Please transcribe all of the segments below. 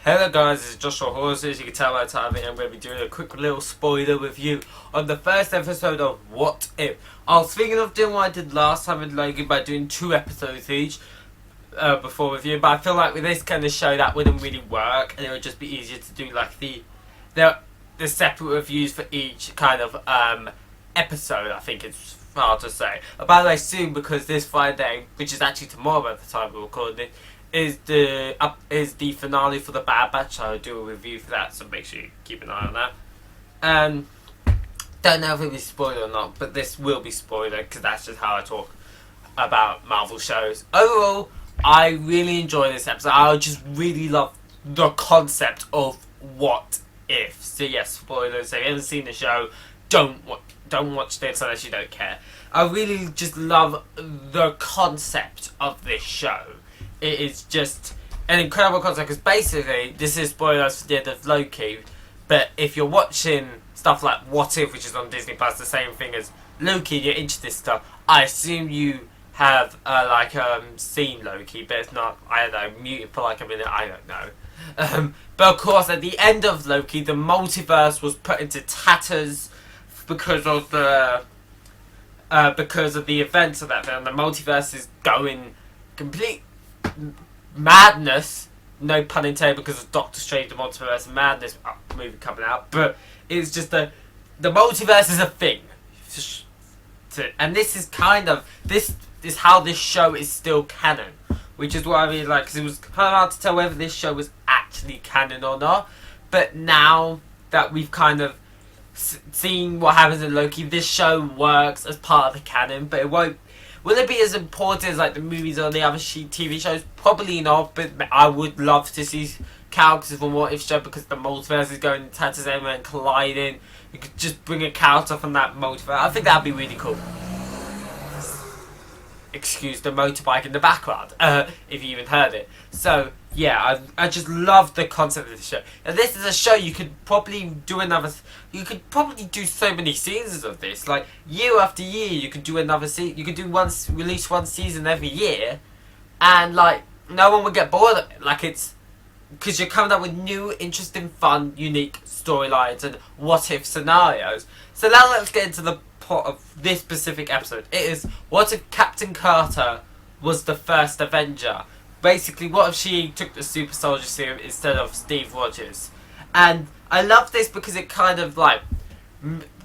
Hello guys, this is Joshua Hawes. As you can tell by the time, I'm going to be doing a quick little spoiler review on the first episode of What If. I was thinking of doing what I did last time with Logan by doing 2 episodes each before review, but I feel like with this kind of show that wouldn't really work, and it would just be easier to do like the separate reviews for each kind of episode. I think it's hard to say. By the way, soon, because this Friday, which is actually tomorrow at the time we're recording it, is the finale for the Bad Batch. I'll do a review for that, so make sure you keep an eye on that. Don't know if it'll be spoiler or not, but this will be spoiler because that's just how I talk about Marvel shows. Overall, I really enjoy this episode. I just really love the concept of what if. So yes, spoilers. If you haven't seen the show, don't watch this unless you don't care. I really just love the concept of this show. It is just an incredible concept because basically this is spoilers for the end of Loki, but if you're watching stuff like What If, which is on Disney Plus, the same thing as Loki, you're into this stuff, I assume you have seen Loki, but it's not, I don't know, muted for like a minute, I don't know. But of course at the end of Loki, the multiverse was put into tatters because of the events of that film. The multiverse is going complete madness, no pun intended, because of Doctor Strange, the Multiverse of Madness movie coming out, but it's just the multiverse is a thing, and this is how this show is still canon, which is what I really like, because it was kind of hard to tell whether this show was actually canon or not, but now that we've kind of seen what happens in Loki, this show works as part of the canon, but it won't. Will it be as important as like the movies or the other TV shows? Probably not, but I would love to see characters from What If show because the multiverse is going to tatters everywhere and colliding. You could just bring a character from that multiverse. I think that'd be really cool. Excuse the motorbike in the background, if you even heard it. So yeah, I just love the concept of the show. And this is a show you could probably do you could probably do so many seasons of this. Like year after year, you could do another season. You could do release one season every year, and like no one would get bored of it. Like it's because you're coming up with new, interesting, fun, unique storylines and what if scenarios. So now let's get into the plot of this specific episode. It is what if Captain Carter was the first Avenger? Basically, what if she took the super soldier serum instead of Steve Rogers? And I love this because it kind of like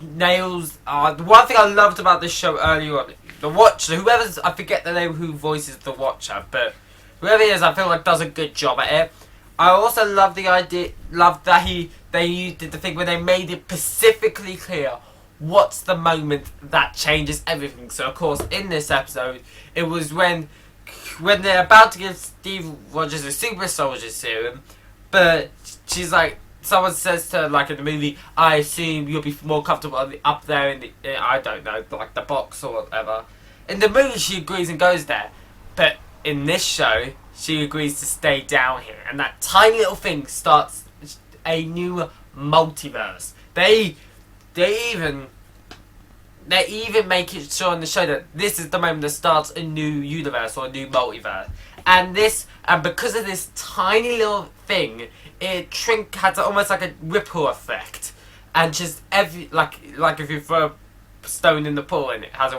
nails. The one thing I loved about this show earlier on, the Watcher, I forget the name who voices the Watcher, but whoever he is, I feel like does a good job at it. I also love the idea, love that they did the thing where they made it specifically clear what's the moment that changes everything. So of course, in this episode, it was when they're about to give Steve Rogers a super soldier serum, but she's like, someone says to her, like in the movie, I assume you'll be more comfortable up there in the, I don't know, like the box or whatever. In the movie, she agrees and goes there, but in this show, she agrees to stay down here, and that tiny little thing starts a new multiverse. They even make it sure in the show that this is the moment that starts a new universe or a new multiverse. And because of this tiny little thing, it has almost like a ripple effect. And just like if you throw a stone in the pool and it has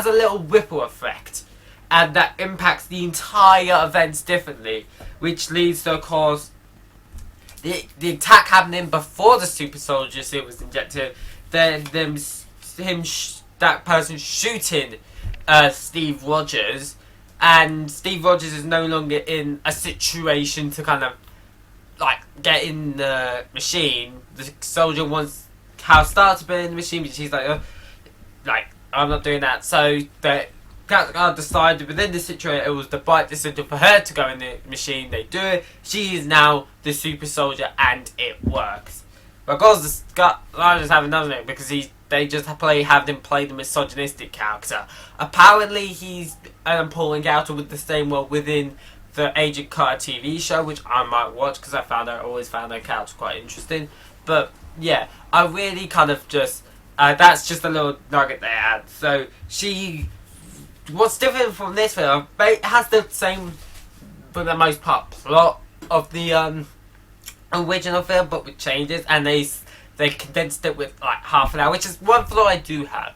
a little ripple effect. And that impacts the entire events differently, which leads to, of course, the attack happening before the super soldier suit was injected. Then that person shooting Steve Rogers, and Steve Rogers is no longer in a situation to kind of like get in the machine. The soldier wants Hal Stark to be in the machine, but she's like I'm not doing that. So the Captain decided within the situation it was the right decision for her to go in the machine. They do it. She is now the super soldier, and it works. But of course, the Scott Rogers have another name because they just have him play the misogynistic character. Apparently, he's pulling out with the same role within the Agent Carter TV show, which I might watch because I always found her character quite interesting. But yeah, I really kind of just that's just a little nugget they add. So what's different from this film? It has the same, for the most part, plot of the original film, but with changes, and they condensed it with like half an hour, which is one flaw I do have.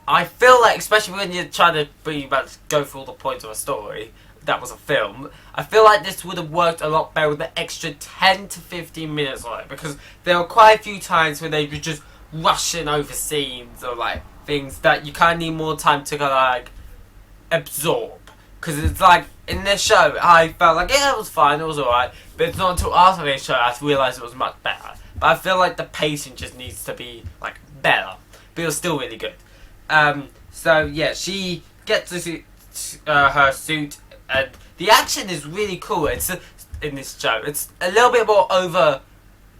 I feel like, especially when you're trying to pretty much go through all the points of a story that was a film, I feel like this would have worked a lot better with the extra 10 to 15 minutes on it, because there were quite a few times when they were just rushing over scenes or like things that you kind of need more time to kind of like absorb. Because it's like, in this show, I felt like, yeah, it was fine, it was alright, but it's not until after this show I realised it was much better. But I feel like the pacing just needs to be like better, but it was still really good. So yeah, she gets her suit, and the action is really cool. It's in this show. It's a little bit more over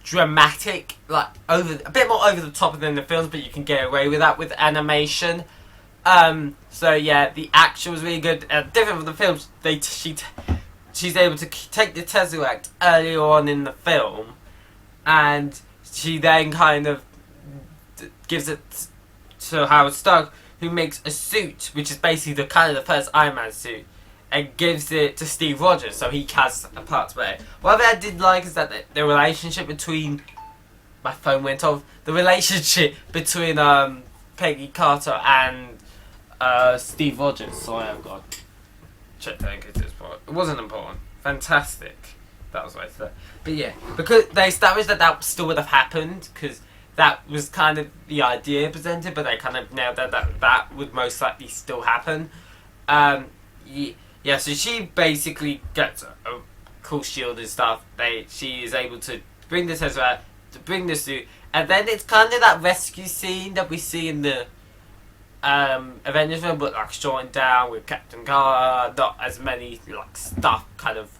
dramatic, like a bit more over the top than the films, but you can get away with that with animation. So yeah, the action was really good. Different from the films, she's able to take the Tesseract earlier on in the film, and she then kind of gives it to Howard Stark, who makes a suit, which is basically the kind of the first Iron Man suit, and gives it to Steve Rogers, so he has a part to play. What I did like is that the relationship between... My phone went off. The relationship between Peggy Carter and Steve Rogers. Sorry, I've got to check that in case it's important. It wasn't important. Fantastic. That was what I said. But yeah, because they established that still would have happened, because that was kind of the idea presented, but they kind of nailed that would most likely still happen. Yeah, so she basically gets a cool shield and stuff. She is able to bring the Tesseract, to bring the suit, and then it's kind of that rescue scene that we see in the Avengers film, but like shortened down with Captain Carter. Not as many like stuff kind of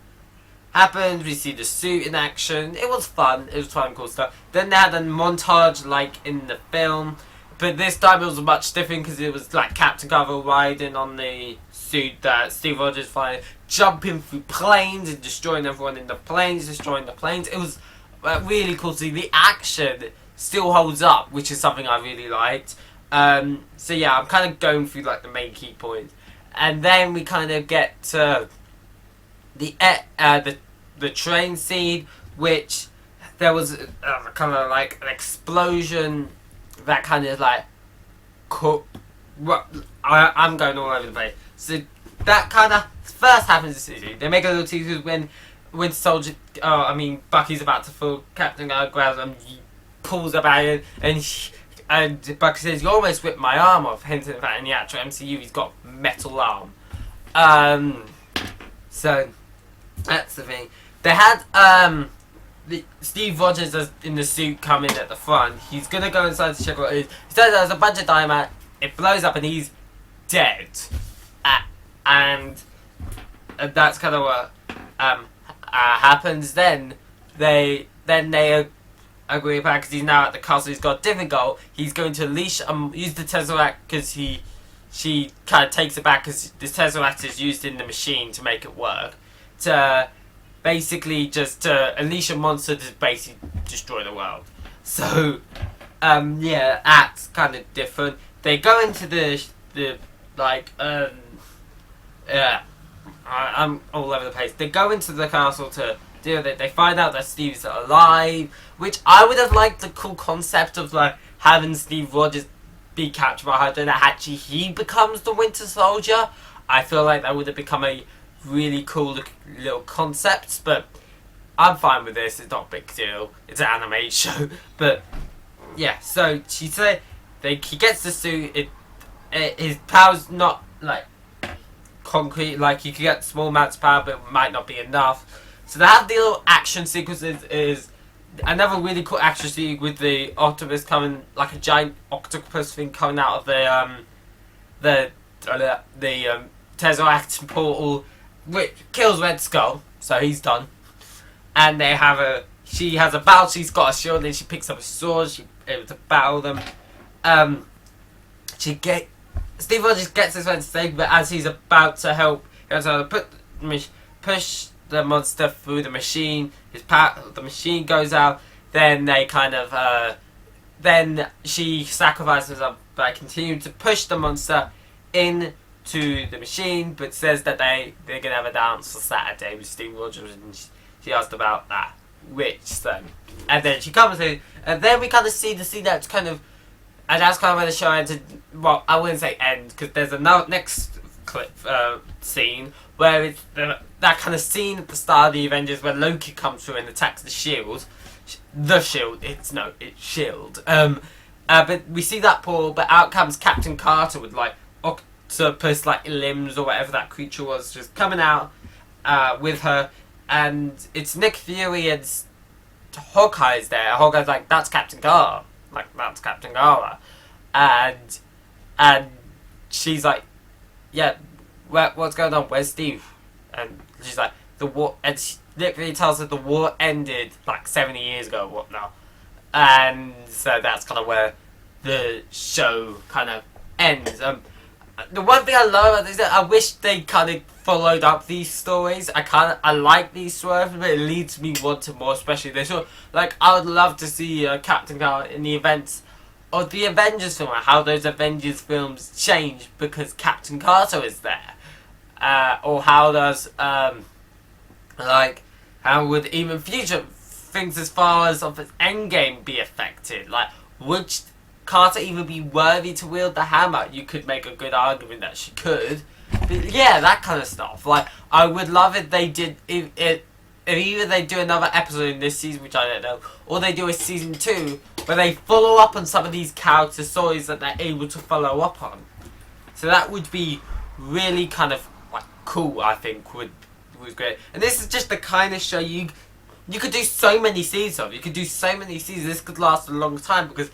happens. We see the suit in action. It was fun. It was fun, cool stuff. Then they had a montage like in the film, but this time it was much different because it was like Captain Carter riding on the suit that Steve Rogers flying, jumping through planes and destroying everyone in the planes, destroying the planes. It was really cool to see. The action still holds up, which is something I really liked. So yeah, I'm kind of going through like the main key points, and then we kind of get to the train scene, which there was kind of like an explosion that kind of like I'm going all over the place. So that kind of first happens in the season. They make a little teaser when Soldier, Bucky's about to fall. Captain grabs him, pulls up at him, and Bucky says, "You almost ripped my arm off." Hinting at that in the actual MCU, he's got a metal arm. So that's the thing. They had Steve Rogers in the suit coming at the front. He's gonna go inside to check what it is. He says there's a bunch of dynamite. It blows up and he's dead. And that's kind of what happens. Then they agree back because he's now at the castle. He's got a different goal. He's going to use the Tesseract because she kind of takes it back because the Tesseract is used in the machine to make it work. To basically just unleash a monster to basically destroy the world. So yeah, that's kind of different. They go into I'm all over the place. They go into the castle to deal with it. They find out that Steve's alive, which I would have liked the cool concept of like having Steve Rogers be captured by Hydra and actually he becomes the Winter Soldier. I feel like that would have become a really cool little concept, but I'm fine with this. It's not a big deal. It's an anime show, but yeah. So she said he gets the suit. His power's not like concrete. Like you can get small amounts of power, but it might not be enough. So they have the little action sequences. Is another really cool action sequence with the octopus coming, like a giant octopus thing coming out of the Tesseract portal, which kills Red Skull, so he's done. And she has a battle, she's got a shield, and she picks up a sword, she's able to battle them. Steve Rogers gets this one to save, but as he's about to help, he has to push the monster through the machine, the machine goes out, then they kind of, then she sacrifices herself by continuing to push the monster into the machine, but says that they're gonna have a dance for Saturday with Steve Rogers, and she asked about that. witch thing. And then she comes in, and then we kind of see the scene that's kind of, and that's kind of where the show ended. Well, I wouldn't say end, because there's another next clip scene where it's that kind of scene at the start of the Avengers where Loki comes through and attacks the shield. It's shield. But we see that pool, but out comes Captain Carter with like octopus like limbs or whatever that creature was, just coming out with her, and it's Nick Fury and Hawkeye's there. Hawkeye's like, that's Captain Carter. Like, that's Captain Carter. And she's like, yeah, what's going on? Where's Steve? And she's like, the war. And Nick Fury tells her the war ended like 70 years ago or whatnot. And so that's kind of where the show kind of ends. The one thing I love about this is that I wish they kind of followed up these stories. I like these swerves, but it leads me wanting more, especially this one. Like, I would love to see Captain Carter in the events of the Avengers film, and how those Avengers films change because Captain Carter is there. Or how does, like, how would even future things as far as of its endgame be affected? Like, would Carter even be worthy to wield the hammer? You could make a good argument that she could. But yeah, that kind of stuff. Like, I would love if they did, if either they do another episode in this season, which I don't know, or they do a season 2 where they follow up on some of these character stories that they're able to follow up on. So that would be really kind of like cool. I think was great. And this is just the kind of show you could do so many seasons of. You could do so many seasons. This could last a long time because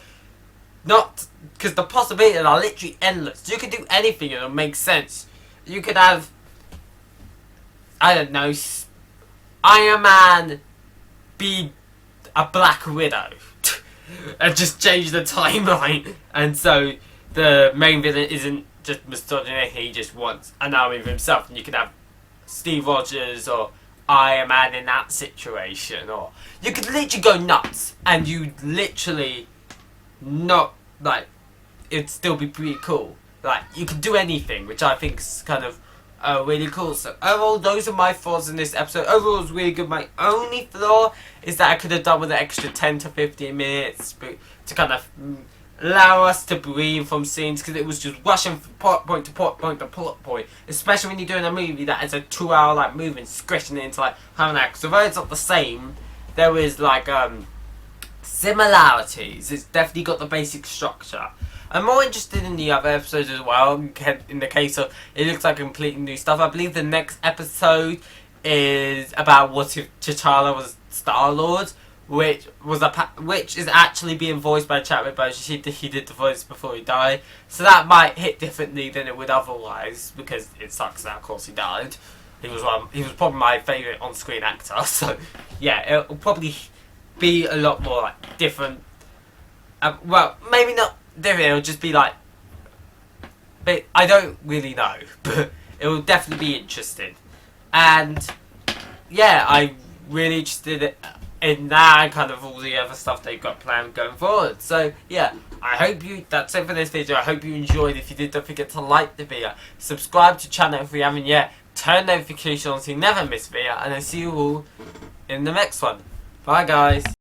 the possibilities are literally endless. You could do anything and it'll make sense. You could have, I don't know, Iron Man be a Black Widow and just change the timeline. And so the main villain isn't just misogynistic, he just wants an army of himself. And you could have Steve Rogers or Iron Man in that situation. Or you could literally go nuts and you literally not, like, it'd still be pretty cool. Like, you could do anything, which I think is kind of really cool. So overall, those are my thoughts in this episode. Overall, it was really good. My only flaw is that I could have done with an extra 10 to 15 minutes to kind of allow us to breathe from scenes, because it was just rushing from plot point to plot point to plot point. Especially when you're doing a movie that is a 2-hour like movie and squishing it into like half an hour. Because although it's not the same, there is like similarities. It's definitely got the basic structure. I'm more interested in the other episodes as well, in the case of it looks like completely new stuff. I believe the next episode is about what if T'Challa was Star-Lord, which is actually being voiced by Chadwick Boseman. He did the voice before he died, so that might hit differently than it would otherwise, because it sucks that of course he died. He was probably my favourite on-screen actor, so yeah, it'll probably be a lot more like different. Well, maybe not different, it'll just be like, but I don't really know, but it will definitely be interesting. And yeah, I'm really interested in that and kind of all the other stuff they've got planned going forward. So yeah, that's it for this video. I hope you enjoyed. If you did, don't forget to like the video, subscribe to the channel if you haven't yet, turn notifications on so you never miss a video, and I'll see you all in the next one. Bye guys.